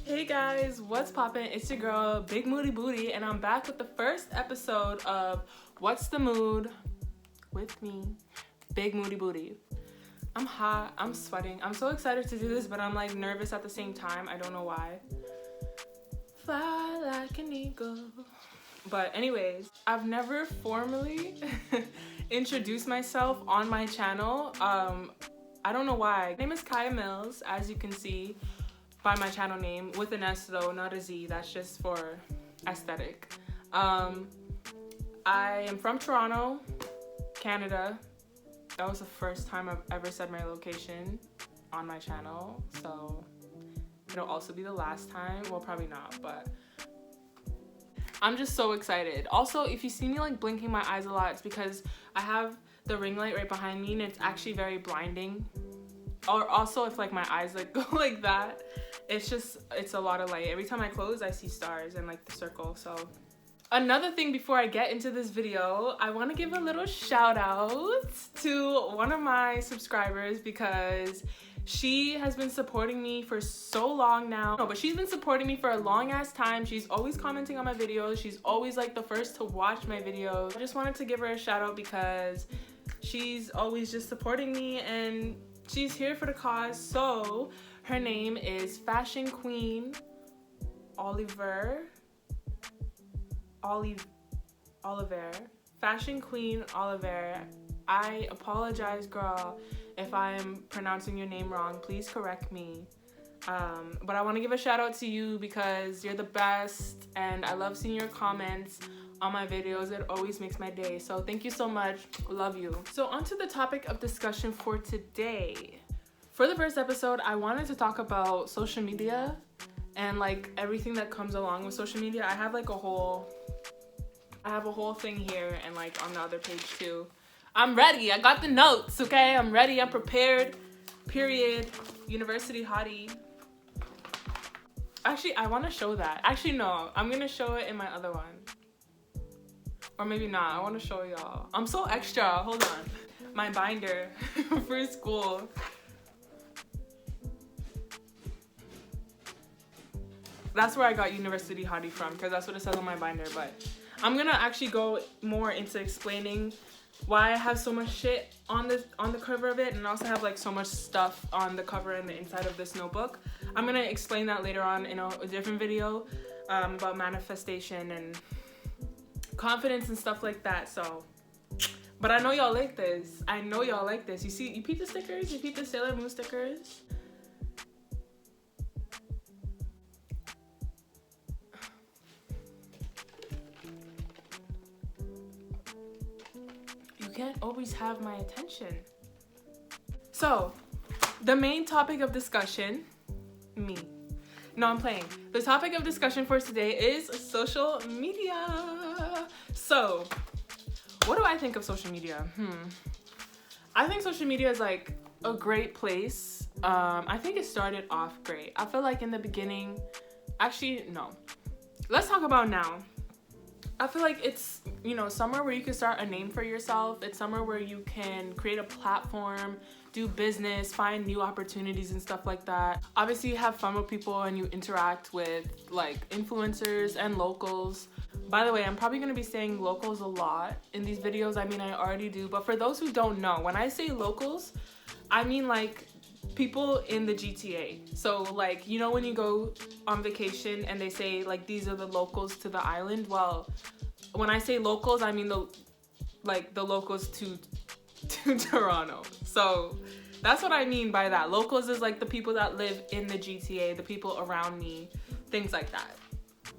Hey guys, what's poppin'? It's your girl, Big Moody Booty, and I'm back with the first episode of What's the Mood with me, Big Moody Booty. I'm hot, I'm sweating. I'm so excited to do this, but I'm like nervous at the same time. I don't know why. Fly like an eagle. But anyways, I've never formally introduced myself on my channel. I don't know why. My name is Kaya Mills, as you can see by my channel name, with an S though, not a Z. That's just for aesthetic. I am from Toronto, Canada. That was the first time I've ever said my location on my channel, so it'll also be the last time. Well, probably not, but I'm just so excited. Also, if you see me like blinking my eyes a lot, it's because I have the ring light right behind me and it's actually very blinding. Or also if like my eyes like go like that, it's a lot of light. Every time I close, I see stars and like the circle. So another thing before I get into this video, I want to give a little shout out to one of my subscribers because she has been supporting me for so long now. No, but she's been supporting me for a long ass time. She's always commenting on my videos. She's always like the first to watch my videos. I just wanted to give her a shout out because she's always just supporting me and she's here for the cause. So her name is Fashion Queen Ollivierre. Fashion Queen Ollivierre. I apologize, girl, if I'm pronouncing your name wrong. Please correct me. But I want to give a shout out to you because you're the best and I love seeing your comments on my videos. It always makes my day. So thank you so much. Love you. So on to the topic of discussion for today. For the first episode, I wanted to talk about social media and like everything that comes along with social media. I have a whole thing here and like on the other page too. I'm ready. I got the notes, okay? I'm ready. I'm prepared. Period. University hottie. Actually, I want to show that. Actually, no. I'm going to show it in my other one. Or maybe not. I want to show y'all. I'm so extra. Hold on. My binder for school. That's where I got University hottie from because that's what it says on my binder. But I'm going to actually go more into explaining why I have so much shit on the cover of it, and I also have like so much stuff on the cover and the inside of this notebook. I'm gonna explain that later on in a different video about manifestation and confidence and stuff like that. So, but I know y'all like this. I know y'all like this. You peep the stickers? You peep the Sailor Moon stickers? Can't always have my attention. So the main topic of discussion, me. No, I'm playing. The topic of discussion for today is social media. So what do I think of social media? I think social media is like a great place. I think it started off great. I feel like in the beginning, actually, no. Let's talk about now. I feel like it's, somewhere where you can start a name for yourself. It's somewhere where you can create a platform, do business, find new opportunities and stuff like that. Obviously, you have fun with people and you interact with like influencers and locals. By the way, I'm probably going to be saying locals a lot in these videos. I mean, I already do. But for those who don't know, when I say locals, I mean like people in the GTA. So like, when you go on vacation and they say like these are the locals to the island, well, when I say locals, I mean the locals to Toronto. So that's what I mean by that. Locals is like the people that live in the GTA, the people around me, things like that.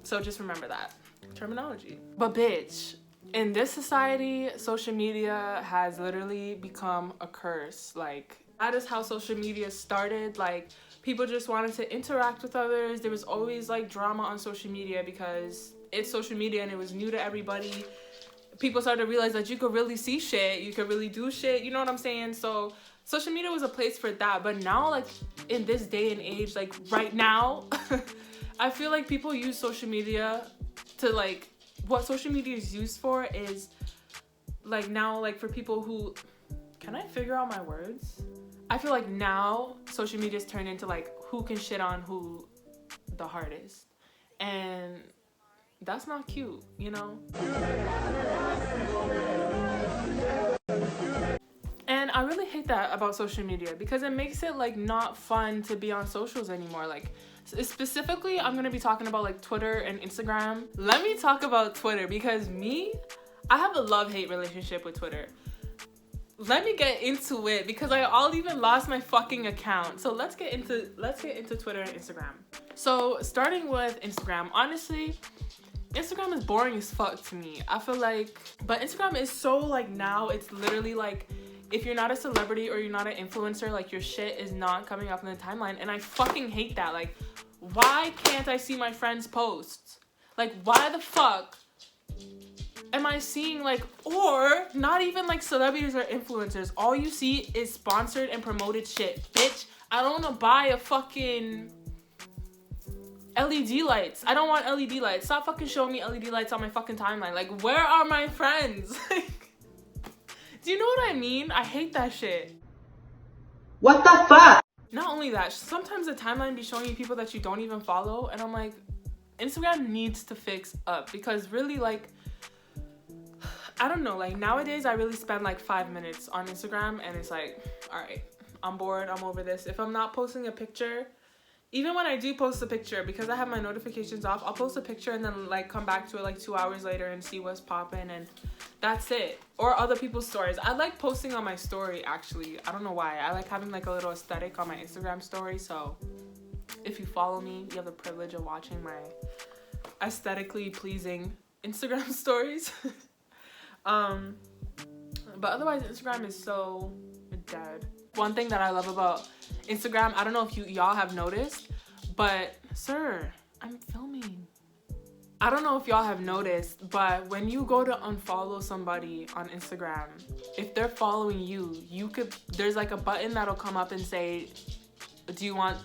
So just remember that terminology. But bitch, in this society, social media has literally become a curse. Like, that is how social media started. Like, people just wanted to interact with others. There was always like drama on social media because it's social media and it was new to everybody. People started to realize that you could really see shit, you could really do shit, you know what I'm saying? So social media was a place for that. But now, like in this day and age, like right now, I feel like people use social media to like, what social media is used for is like now, like for people who, can I figure out my words? I feel like now social media's turned into like who can shit on who the hardest. And that's not cute, you know? And I really hate that about social media because it makes it like not fun to be on socials anymore. Like specifically, I'm gonna be talking about like Twitter and Instagram. Let me talk about Twitter because I have a love-hate relationship with Twitter. Let me get into it because I'll even lost my fucking account. So let's get into Twitter and Instagram. So starting with Instagram, honestly, Instagram is boring as fuck to me. I feel like, but Instagram is so like now it's literally like if you're not a celebrity or you're not an influencer, like your shit is not coming up in the timeline, and I fucking hate that. Like, why can't I see my friends' posts? Like, why the fuck am I seeing like, or not even like celebrities or influencers, all you see is sponsored and promoted shit. Bitch, I don't want to buy a fucking LED lights. I don't want LED lights. Stop fucking showing me LED lights on my fucking timeline. Like, where are my friends? Like, do you know what I mean? I hate that shit. What the fuck? Not only that, sometimes the timeline be showing you people that you don't even follow, and I'm like, Instagram needs to fix up because really, like, I don't know, like nowadays I really spend like 5 minutes on Instagram and it's like, all right, I'm bored, I'm over this. If I'm not posting a picture, even when I do post a picture, because I have my notifications off, I'll post a picture and then like come back to it like 2 hours later and see what's popping, and that's it. Or other people's stories. I like posting on my story actually. I don't know why. I like having like a little aesthetic on my Instagram story. So if you follow me, you have the privilege of watching my aesthetically pleasing Instagram stories. But otherwise Instagram is so dead. One thing that I love about Instagram, I don't know if y'all have noticed, but sir, I'm filming. I don't know if y'all have noticed, but when you go to unfollow somebody on Instagram, if they're following you, there's like a button that'll come up and say, do you want,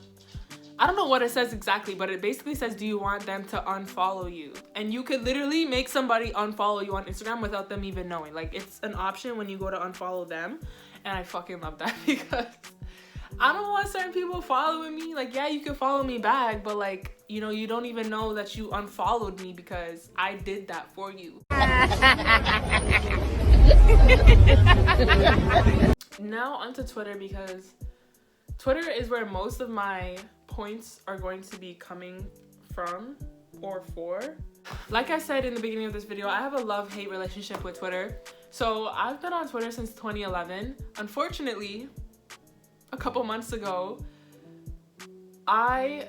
I don't know what it says exactly, but it basically says, do you want them to unfollow you? And you could literally make somebody unfollow you on Instagram without them even knowing. Like, it's an option when you go to unfollow them. And I fucking love that because I don't want certain people following me. Like, yeah, you can follow me back, but like, you know, you don't even know that you unfollowed me because I did that for you. Now onto Twitter, because Twitter is where most of my points are going to be coming from or for. Like I said in the beginning of this video, I have a love-hate relationship with Twitter. So I've been on Twitter since 2011. Unfortunately, a couple months ago, I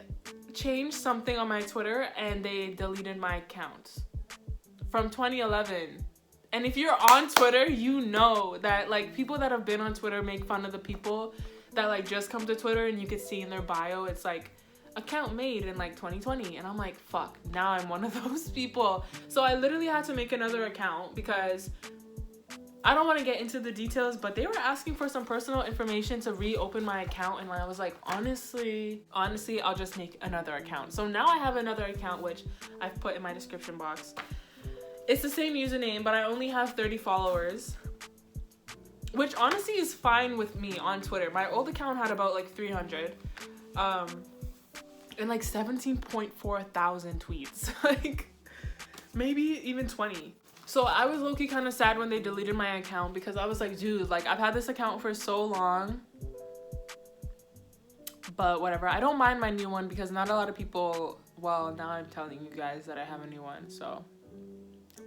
changed something on my Twitter and they deleted my account from 2011. And if you're on Twitter, you know that like people that have been on Twitter make fun of the people that like just come to Twitter, and you can see in their bio, it's like account made in like 2020. And I'm like, fuck, now I'm one of those people. So I literally had to make another account because I don't want to get into the details, but they were asking for some personal information to reopen my account, and I was like, honestly, I'll just make another account. So now I have another account, which I've put in my description box. It's the same username, but I only have 30 followers, which honestly is fine with me on Twitter. My old account had about like 300, and like 17.4 thousand tweets, like maybe even 20. So I was low-key kind of sad when they deleted my account because I was like, dude, like I've had this account for so long. But whatever, I don't mind my new one because not a lot of people, well, now I'm telling you guys that I have a new one. So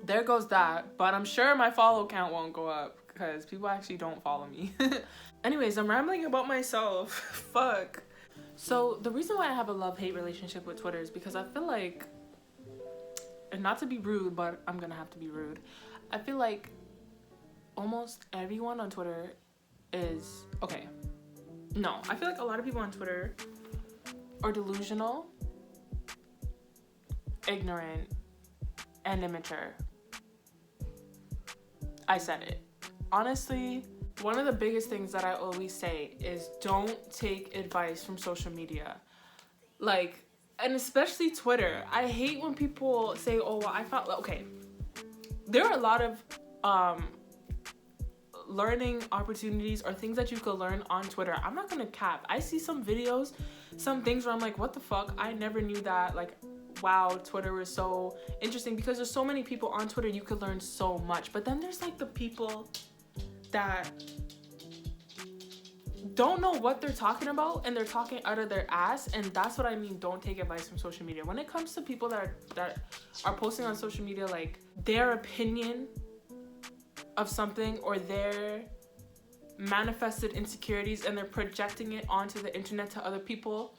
there goes that. But I'm sure my follow count won't go up because people actually don't follow me. Anyways, I'm rambling about myself. Fuck. So the reason why I have a love-hate relationship with Twitter is because I feel like, and not to be rude, but I'm gonna have to be rude, I feel like almost everyone on Twitter is, okay, no, I feel like a lot of people on Twitter are delusional, ignorant, and immature. I said it. Honestly, one of the biggest things that I always say is don't take advice from social media. Like, and especially Twitter. I hate when people say, oh, well, I found, okay, there are a lot of learning opportunities or things that you could learn on Twitter, I'm not gonna cap. I see some videos, some things where I'm like, what the fuck? I never knew that. Like, wow, Twitter was so interesting, because there's so many people on Twitter, you could learn so much. But then there's like the people that don't know what they're talking about, and they're talking out of their ass. And that's what I mean, don't take advice from social media. When it comes to people that are posting on social media, like their opinion of something or their manifested insecurities, and they're projecting it onto the internet to other people,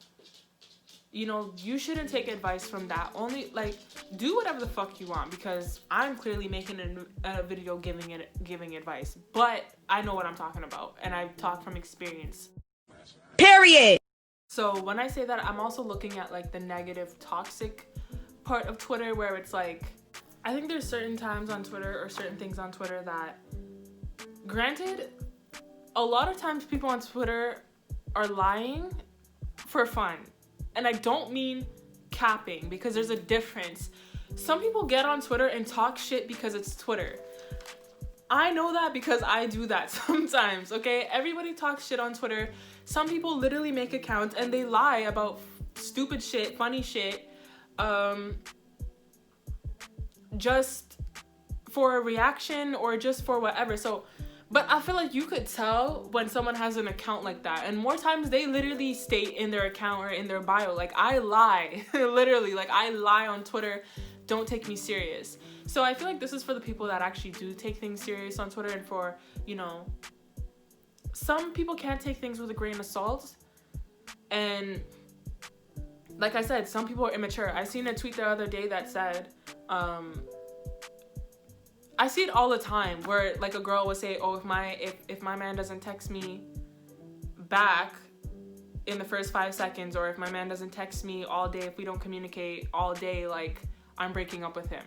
you know, you shouldn't take advice from that. Only, like, do whatever the fuck you want, because I'm clearly making a video giving advice, but I know what I'm talking about, and I talk from experience. Period. So when I say that, I'm also looking at like the negative, toxic part of Twitter, where it's like, I think there's certain times on Twitter or certain things on Twitter that, granted, a lot of times people on Twitter are lying for fun. And I don't mean capping, because there's a difference. Some people get on Twitter and talk shit because it's Twitter. I know that because I do that sometimes, okay? Everybody talks shit on Twitter. Some people literally make accounts and they lie about stupid shit, funny shit, just for a reaction or just for whatever. So, but I feel like you could tell when someone has an account like that. And more times they literally state in their account or in their bio, like, I lie. Literally, like, I lie on Twitter. Don't take me serious. So I feel like this is for the people that actually do take things serious on Twitter, and for, you know, some people can't take things with a grain of salt. And like I said, some people are immature. I seen a tweet the other day that said, I see it all the time, where like a girl would say, oh, if my man doesn't text me back in the first 5 seconds, or if my man doesn't text me all day, if we don't communicate all day, like, I'm breaking up with him.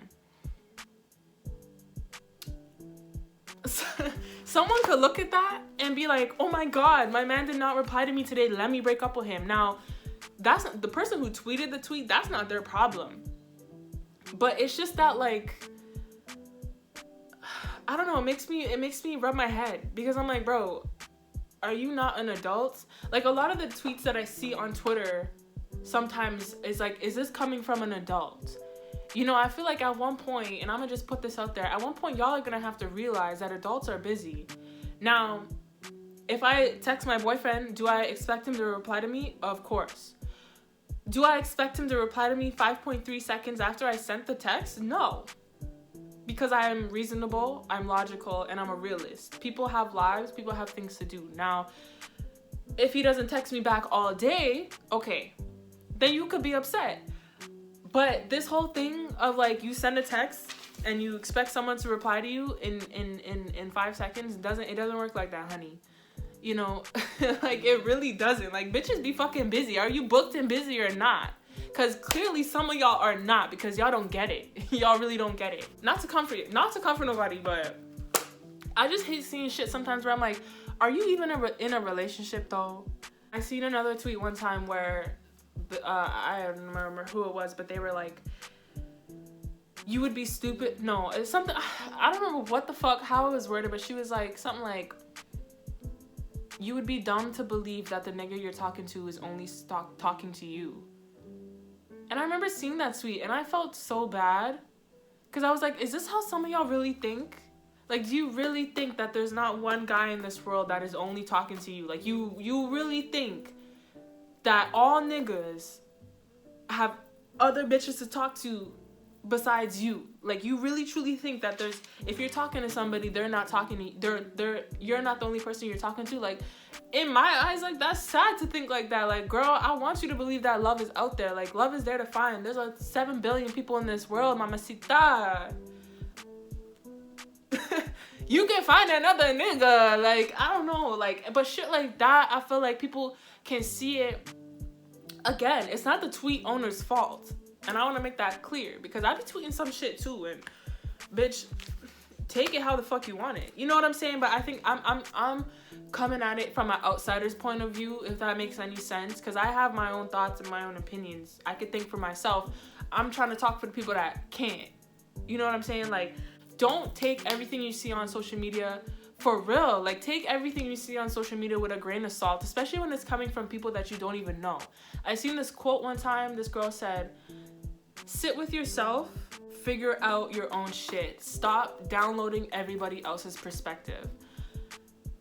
Someone could look at that and be like, oh my God, my man did not reply to me today, let me break up with him. Now, that's the person who tweeted the tweet, that's not their problem. But it's just that, like, I don't know, it makes me rub my head, because I'm like, bro, are you not an adult? Like, a lot of the tweets that I see on Twitter sometimes is like, is this coming from an adult? You know, I feel like at one point, and I'm gonna just put this out there, at one point y'all are gonna have to realize that adults are busy. Now, if I text my boyfriend, do I expect him to reply to me? Of course. Do I expect him to reply to me 5.3 seconds after I sent the text? No. Because I am reasonable, I'm logical, and I'm a realist. People have lives, people have things to do. Now, if he doesn't text me back all day, okay, then you could be upset. But this whole thing of, like, you send a text and you expect someone to reply to you in 5 seconds, it doesn't work like that, honey. You know, like, it really doesn't. Like, bitches be fucking busy. Are you booked and busy or not? Because clearly some of y'all are not, because y'all don't get it. Y'all really don't get it. Not to comfort nobody, but I just hate seeing shit sometimes where I'm like, are you even in a relationship though? I seen another tweet one time where, I don't remember who it was, but they were like, you would be stupid. No, it's something, I don't remember what the fuck, how it was worded, but she was like, something like, you would be dumb to believe that the nigga you're talking to is only talking to you. And I remember seeing that tweet and I felt so bad, because I was like, is this how some of y'all really think? Like, do you really think that there's not one guy in this world that is only talking to you? Like, you really think that all niggas have other bitches to talk to besides you? Like, you really truly think that if you're talking to somebody, they're not talking to you're not the only person you're talking to? Like, in my eyes, like, that's sad to think like that. Like, girl, I want you to believe that love is out there. Like, love is there to find. There's like 7 billion people in this world, mamacita. You can find another nigga. Like, I don't know. Like, but shit like that, I feel like people can see it. Again, it's not the tweet owner's fault. And I want to make that clear, because I be tweeting some shit too, and bitch, take it how the fuck you want it. You know what I'm saying? But I think I'm coming at it from an outsider's point of view, if that makes any sense, because I have my own thoughts and my own opinions. I could think for myself. I'm trying to talk for the people that can't. You know what I'm saying? Like, don't take everything you see on social media For real, like, take everything you see on social media with a grain of salt, especially when it's coming from people that you don't even know. I seen this quote one time. This girl said, sit with yourself, figure out your own shit. Stop downloading everybody else's perspective.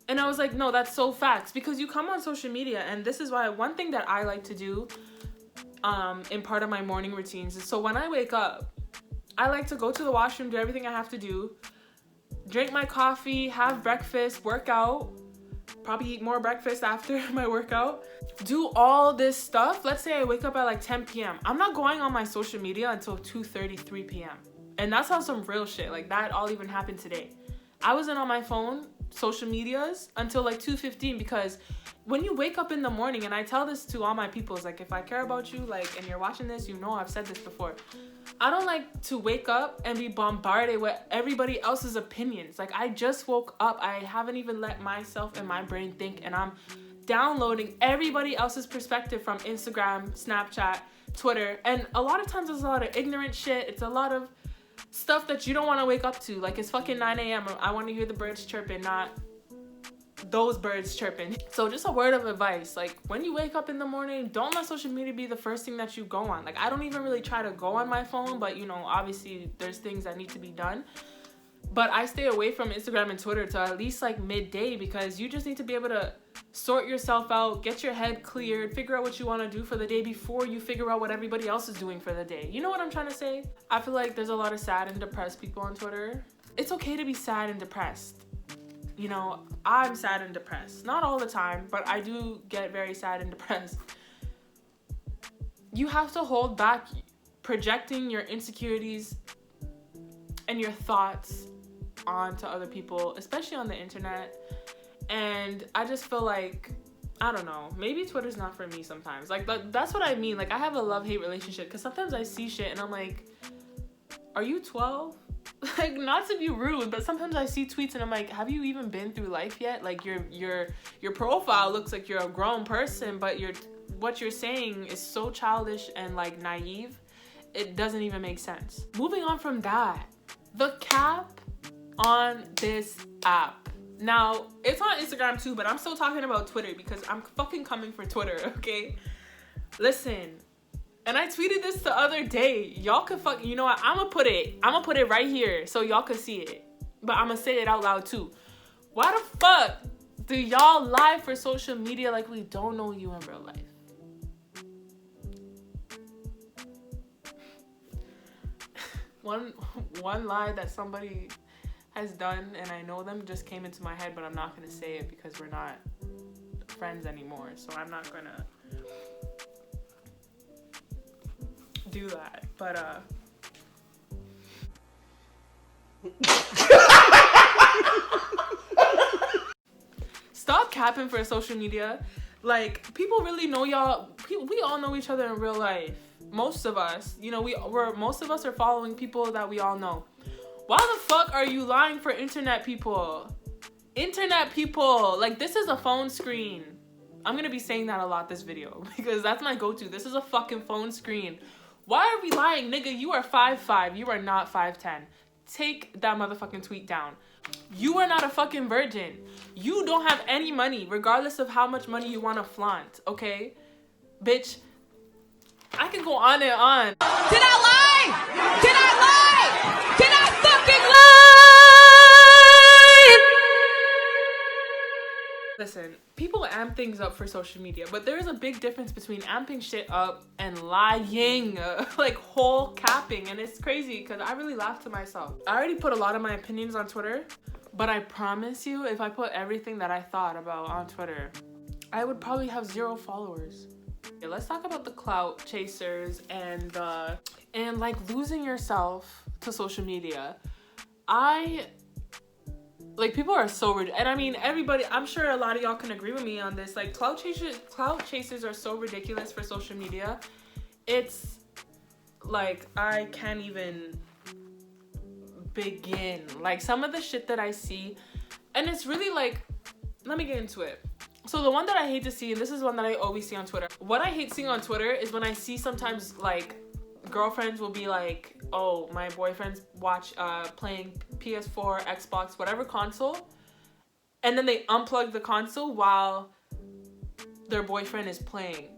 And I was like, no, that's so facts, because you come on social media, and this is why one thing that I like to do in part of my morning routines is, so when I wake up, I like to go to the washroom, do everything I have to do, drink my coffee, have breakfast, work out, probably eat more breakfast after my workout, do all this stuff. Let's say I wake up at like 10 p.m. I'm not going on my social media until 2:30, 3 p.m. And that's on some real shit. Like, that all even happened today. I wasn't on my phone, social medias, until like 2:15, because when you wake up in the morning, and I tell this to all my peoples, like, if I care about you, like, and you're watching this, you know I've said this before. I don't like to wake up and be bombarded with everybody else's opinions. Like, I just woke up. I haven't even let myself and my brain think, and I'm downloading everybody else's perspective from Instagram, Snapchat, Twitter. And a lot of times there's a lot of ignorant shit. It's a lot of stuff that you don't want to wake up to. Like, it's fucking 9 a.m. I want to hear the birds chirping, not those birds chirping. So just a word of advice, like, when you wake up in the morning, don't let social media be the first thing that you go on. Like, I don't even really try to go on my phone, but, you know, obviously there's things that need to be done. But I stay away from Instagram and Twitter till at least like midday, because you just need to be able to sort yourself out, get your head cleared, figure out what you want to do for the day before you figure out what everybody else is doing for the day. You know what I'm trying to say? I feel like there's a lot of sad and depressed people on Twitter. It's okay to be sad and depressed. You know, I'm sad and depressed. Not all the time, but I do get very sad and depressed. You have to hold back projecting your insecurities and your thoughts onto other people, especially on the internet. And I just feel like, I don't know, maybe Twitter's not for me sometimes. Like, that's what I mean. Like, I have a love-hate relationship, because sometimes I see shit and I'm like, are you 12? Like, not to be rude, but sometimes I see tweets and I'm like, have you even been through life yet? Like, your profile looks like you're a grown person, but what you're saying is so childish and like naive. It doesn't even make sense. Moving on from that, the cap on this app. Now, it's on Instagram too, but I'm still talking about Twitter because I'm fucking coming for Twitter, okay? Listen, and I tweeted this the other day. Y'all could you know what? I'm gonna put it right here so y'all could see it. But I'm gonna say it out loud too. Why the fuck do y'all lie for social media like we don't know you in real life? One lie that somebody has done, and I know them, just came into my head, but I'm not gonna say it because we're not friends anymore, so I'm not gonna do that. But stop capping for social media. Like, people really know y'all. We all know each other in real life. Most of us, you know, most of us are following people that we all know. Why the fuck are you lying for internet people? Internet people, like, this is a phone screen. I'm gonna be saying that a lot this video because that's my go-to. This is a fucking phone screen. Why are we lying, nigga? You are 5'5". You are not 5'10". Take that motherfucking tweet down. You are not a fucking virgin. You don't have any money, regardless of how much money you want to flaunt, okay? Bitch, I can go on and on. Did I lie? Did I lie? Did I fucking lie? Listen, people amp things up for social media, but there is a big difference between amping shit up and lying, like whole capping. And it's crazy because I really laugh to myself. I already put a lot of my opinions on Twitter, but I promise you, if I put everything that I thought about on Twitter, I would probably have 0 followers. Okay, let's talk about the clout chasers and like losing yourself to social media. Like, people are so ridiculous. And I mean, everybody, I'm sure a lot of y'all can agree with me on this. Like, clout chasers are so ridiculous for social media. It's like, I can't even begin. Like, some of the shit that I see, and it's really like, let me get into it. So the one that I hate to see, and this is one that I always see on Twitter. What I hate seeing on Twitter is when I see sometimes, like, girlfriends will be like, oh, my boyfriend's playing PS4, Xbox, whatever console, and then they unplug the console while their boyfriend is playing.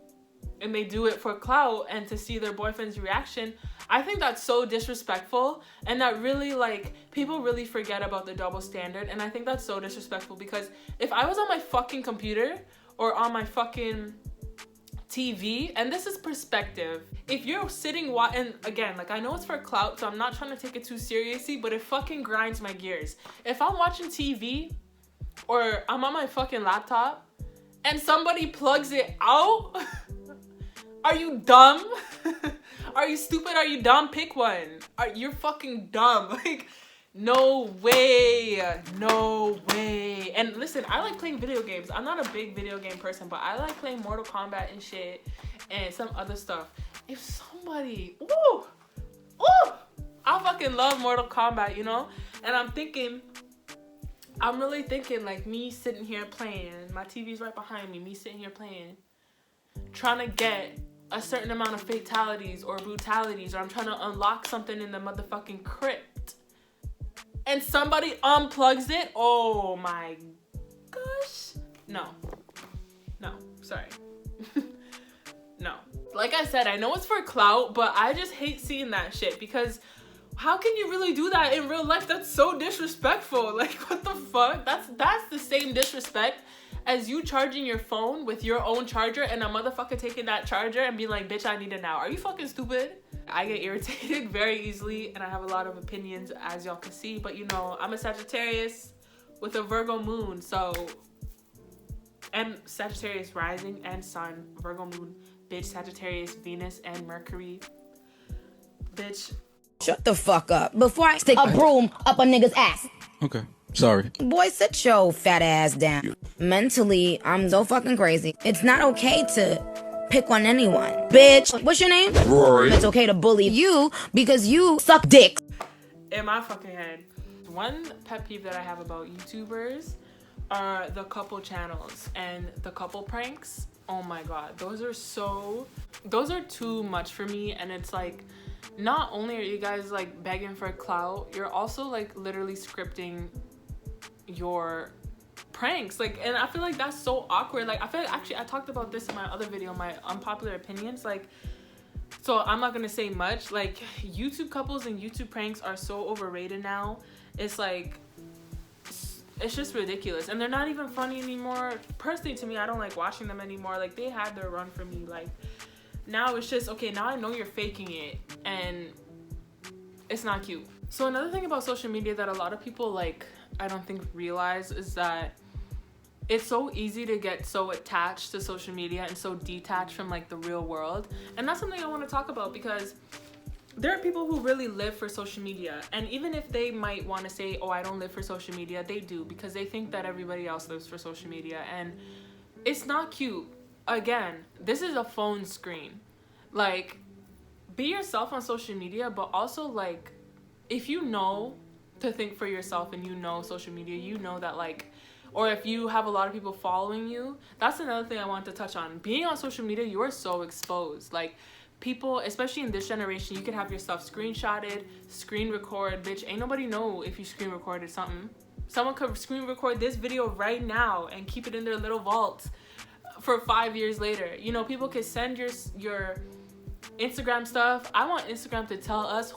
And they do it for clout and to see their boyfriend's reaction. I think that's so disrespectful, and that really, like, people really forget about the double standard, and I think that's so disrespectful, because if I was on my fucking computer or on my fucking TV, and this is perspective, if you're sitting and again, like, I know it's for clout, so I'm not trying to take it too seriously, but it fucking grinds my gears. If I'm watching TV or I'm on my fucking laptop and somebody plugs it out, are you dumb? Are you stupid? Are you dumb? Pick one. You're fucking dumb. Like, no way. No way. And listen, I like playing video games. I'm not a big video game person, but I like playing Mortal Kombat and shit and some other stuff. If somebody, I fucking love Mortal Kombat, you know? And I'm really thinking, like, me sitting here playing, my TV's right behind me sitting here playing, trying to get a certain amount of fatalities or brutalities, or I'm trying to unlock something in the motherfucking crypt, and somebody unplugs it. Oh my gosh. No, sorry. No. Like I said, I know it's for clout, but I just hate seeing that shit, because how can you really do that in real life? That's so disrespectful. Like, what the fuck? That's the same disrespect as you charging your phone with your own charger and a motherfucker taking that charger and being like, bitch, I need it now. Are you fucking stupid? I get irritated very easily, and I have a lot of opinions, as y'all can see, but you know, I'm a Sagittarius with a Virgo moon, so, and Sagittarius rising and sun, Virgo moon, bitch, Sagittarius, Venus, and Mercury, bitch. Shut the fuck up before I stick a broom up a nigga's ass. Okay. Sorry. Boy, sit your fat ass down. Mentally, I'm so fucking crazy. It's not okay to pick on anyone. Bitch, what's your name? Rory. It's okay to bully you because you suck dick. In my fucking head. One pet peeve that I have about YouTubers are the couple channels and the couple pranks. Oh my god. Those are too much for me, and it's like, not only are you guys like begging for clout, you're also like literally scripting your pranks, like, and I feel like that's so awkward. Like, I feel like, actually, I talked about this in my other video, my unpopular opinions, like, so I'm not gonna say much. Like, YouTube couples and YouTube pranks are so overrated now. It's like, it's just ridiculous, and they're not even funny anymore. Personally, to me, I don't like watching them anymore. Like, they had their run for me. Like, now it's just, okay, now I know you're faking it, and it's not cute. So another thing about social media that a lot of people, like, I don't think realize is that it's so easy to get so attached to social media and so detached from like the real world. And that's something I want to talk about, because there are people who really live for social media, and even if they might want to say, oh, I don't live for social media, they do, because they think that everybody else lives for social media, and it's not cute. Again, this is a phone screen. Like, be yourself on social media, but also, like, if you know to think for yourself and you know social media, you know that, like, or if you have a lot of people following you, that's another thing I want to touch on. Being on social media, you are so exposed. Like, people, especially in this generation, you can have your stuff screenshotted, screen record. Bitch, ain't nobody know if you screen recorded something. Someone could screen record this video right now and keep it in their little vault for 5 years later. You know, people can send your Instagram stuff. I want Instagram to tell us,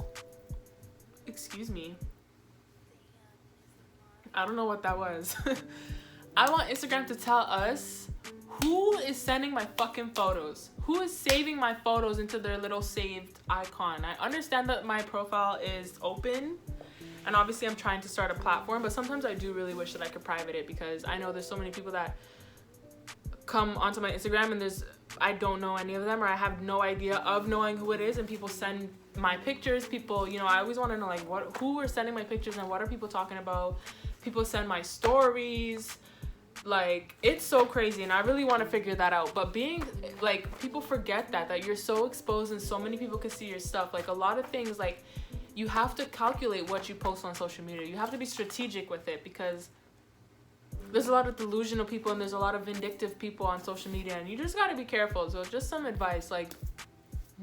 excuse me, I don't know what that was. I want Instagram to tell us who is sending my fucking photos, who is saving my photos into their little saved icon. I understand that my profile is open, and obviously I'm trying to start a platform, but sometimes I do really wish that I could private it, because I know there's so many people that come onto my Instagram and I don't know any of them, or I have no idea of knowing who it is, and people send my pictures. People, you know, I always want to know, like, who are sending my pictures and what are people talking about. People send my stories. Like, it's so crazy, and I really want to figure that out. But being, like, people forget that you're so exposed and so many people can see your stuff. Like, a lot of things, like, you have to calculate what you post on social media. You have to be strategic with it, because there's a lot of delusional people and there's a lot of vindictive people on social media, and you just got to be careful. So just some advice, like,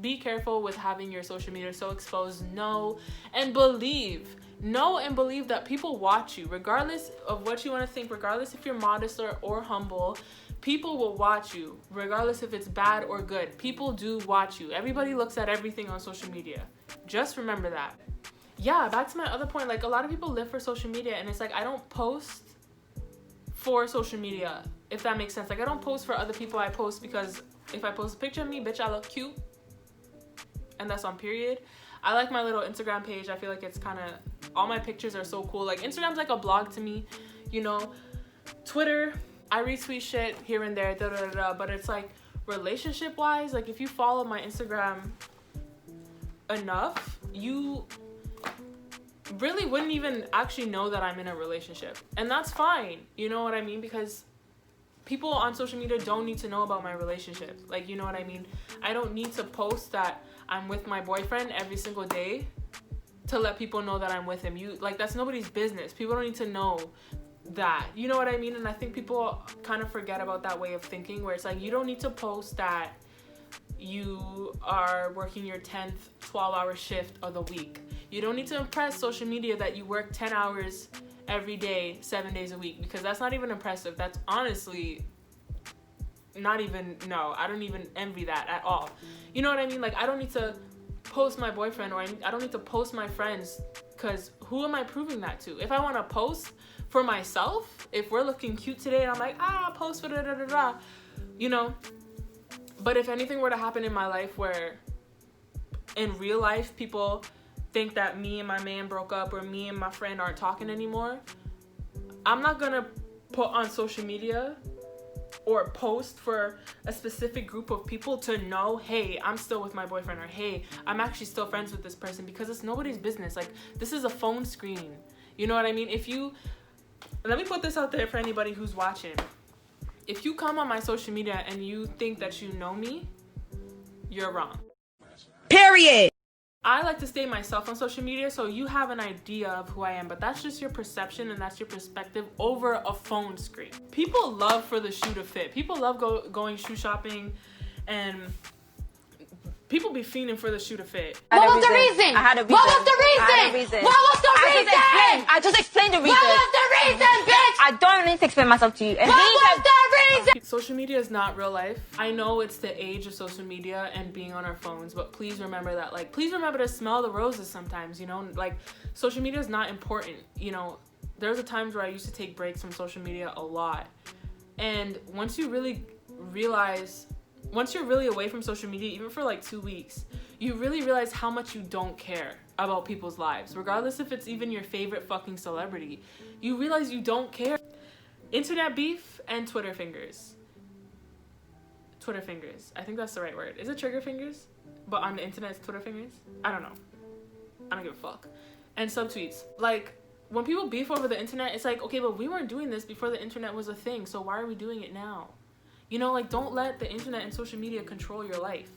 be careful with having your social media so exposed. Know and believe know and believe that people watch you, regardless of what you want to think, regardless if you're modest or humble. People will watch you, regardless if it's bad or good. People do watch you. Everybody looks at everything on social media. Just remember that. Yeah, back to my other point, like, a lot of people live for social media, and it's like, I don't post for social media, if that makes sense. Like, I don't post for other people. I post because if I post a picture of me, bitch, I look cute, and that's on period. I like my little Instagram page. I feel like it's kind of, all my pictures are so cool. Like, Instagram's like a blog to me, you know. Twitter, I retweet shit here and there, but it's like, relationship wise, like, if you follow my Instagram enough, you really wouldn't even actually know that I'm in a relationship, and that's fine, you know what I mean? Because people on social media don't need to know about my relationship, like, you know what I mean? I don't need to post that I'm with my boyfriend every single day to let people know that I'm with him. Like, that's nobody's business. People don't need to know that, you know what I mean? And I think people kind of forget about that way of thinking, where it's like, you don't need to post that you are working your 10th 12-hour shift of the week. You don't need to impress social media that you work 10 hours every day, 7 days a week, because that's not even impressive. That's honestly not even, no, I don't even envy that at all. You know what I mean? Like, I don't need to post my boyfriend, or I don't need to post my friends, because who am I proving that to? If I want to post for myself, if we're looking cute today and I'm like, post for da-da-da-da, you know. But if anything were to happen in my life where in real life people think that me and my man broke up, or me and my friend aren't talking anymore, I'm not gonna put on social media or post for a specific group of people to know, hey, I'm still with my boyfriend, or hey, I'm actually still friends with this person, because it's nobody's business. Like, this is a phone screen. You know what I mean? Let me put this out there for anybody who's watching. If you come on my social media and you think that you know me, you're wrong. Period. I like to stay myself on social media, so you have an idea of who I am, but that's just your perception and that's your perspective over a phone screen. People love for the shoe to fit. People love going shoe shopping, and people be fiending for the shoe to fit. What was the reason? I had a reason. What was the reason? I had a reason. What was the reason? I just explained the reason. What was the reason, bitch? I don't need to explain myself to you. And What was the reason? Social media is not real life. I know it's the age of social media and being on our phones, but please remember that. Like, please remember to smell the roses sometimes, you know? Like, social media is not important, you know? There's a times where I used to take breaks from social media a lot. And once you really realize, once you're really away from social media, even for like 2 weeks, you really realize how much you don't care about people's lives, regardless if it's even your favorite fucking celebrity. You realize you don't care. Internet beef and Twitter fingers. Twitter fingers. I think that's the right word. Is it trigger fingers? But on the internet, it's Twitter fingers? I don't know. I don't give a fuck. And subtweets. Like, when people beef over the internet, it's like, okay, but we weren't doing this before the internet was a thing, so why are we doing it now? You know, like, don't let the internet and social media control your life.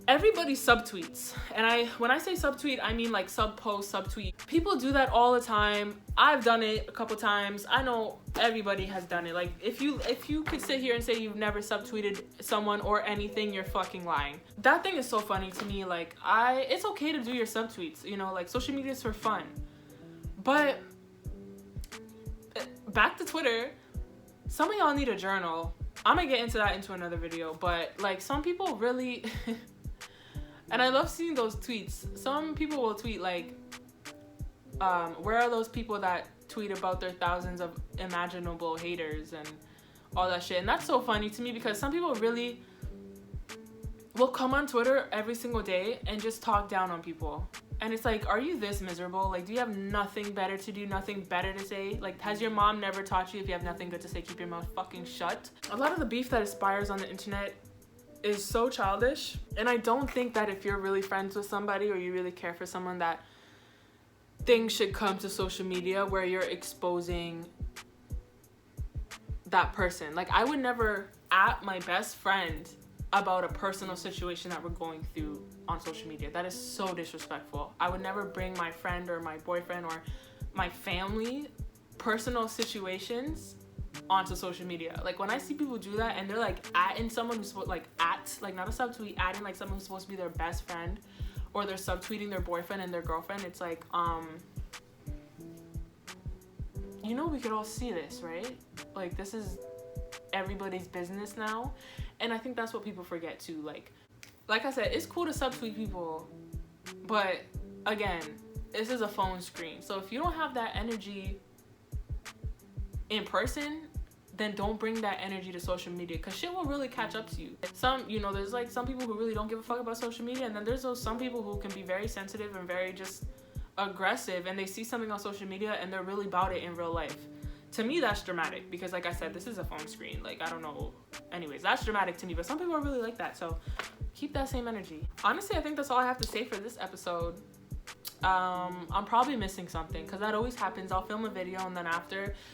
Everybody subtweets, and when I say subtweet, I mean like sub-post, subtweet. People do that all the time. I've done it a couple times. I know everybody has done it. Like, if you could sit here and say you've never subtweeted someone or anything, you're fucking lying. That thing is so funny to me. Like, it's okay to do your subtweets, you know, like, social media is for fun. But back to Twitter, some of y'all need a journal. I'm gonna get into that into another video, but like, some people really and I love seeing those tweets. Some people will tweet like, where are those people that tweet about their thousands of imaginable haters and all that shit? And that's so funny to me, because some people really will come on Twitter every single day and just talk down on people. And it's like, are you this miserable? Like, do you have nothing better to do, nothing better to say? Like, has your mom never taught you if you have nothing good to say, keep your mouth fucking shut? A lot of the beef that aspires on the internet is so childish. And I don't think that if you're really friends with somebody or you really care for someone, that things should come to social media where you're exposing that person. Like, I would never at my best friend about a personal situation that we're going through on social media. That is so disrespectful. I would never bring my friend or my boyfriend or my family personal situations onto social media. Like, when I see people do that and they're like atting someone who's supposed, like, not a subtweet, atting like someone who's supposed to be their best friend, or they're subtweeting their boyfriend and their girlfriend, it's like, you know, we could all see this, right? Like, this is everybody's business now. And I think that's what people forget too. Like I said, it's cool to subtweet people, but again, this is a phone screen. So if you don't have that energy in person, then don't bring that energy to social media, because shit will really catch up to you. There's like some people who really don't give a fuck about social media, and then there's some people who can be very sensitive and very just aggressive, and they see something on social media and they're really about it in real life. To me, that's dramatic, because like I said, this is a phone screen. Like, I don't know. Anyways, that's dramatic to me, but some people are really like that. So keep that same energy. Honestly, I think that's all I have to say for this episode. I'm probably missing something, because that always happens. I'll film a video, and then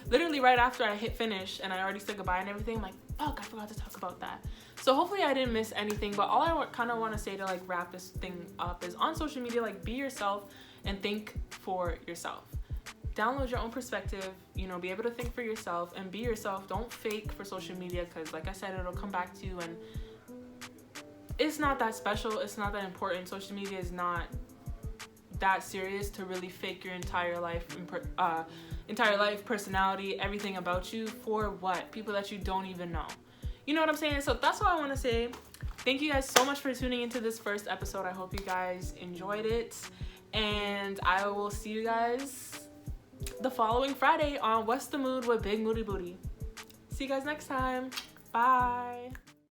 literally right after I hit finish and I already said goodbye and everything, I'm like, fuck, I forgot to talk about that. So hopefully I didn't miss anything, but all I kind of want to say to like wrap this thing up is, on social media, like, be yourself and think for yourself. Download your own perspective, be able to think for yourself and be yourself. Don't fake for social media, because like I said, it'll come back to you, and it's not that special. It's not that important. Social media is not that serious to really fake your entire life, personality, everything about you. For what? People that you don't even know. You know what I'm saying? So that's all I want to say. Thank you guys so much for tuning into this first episode. I hope you guys enjoyed it, and I will see you guys the following Friday on What's the Mood with Big Moody Booty. See you guys next time. Bye.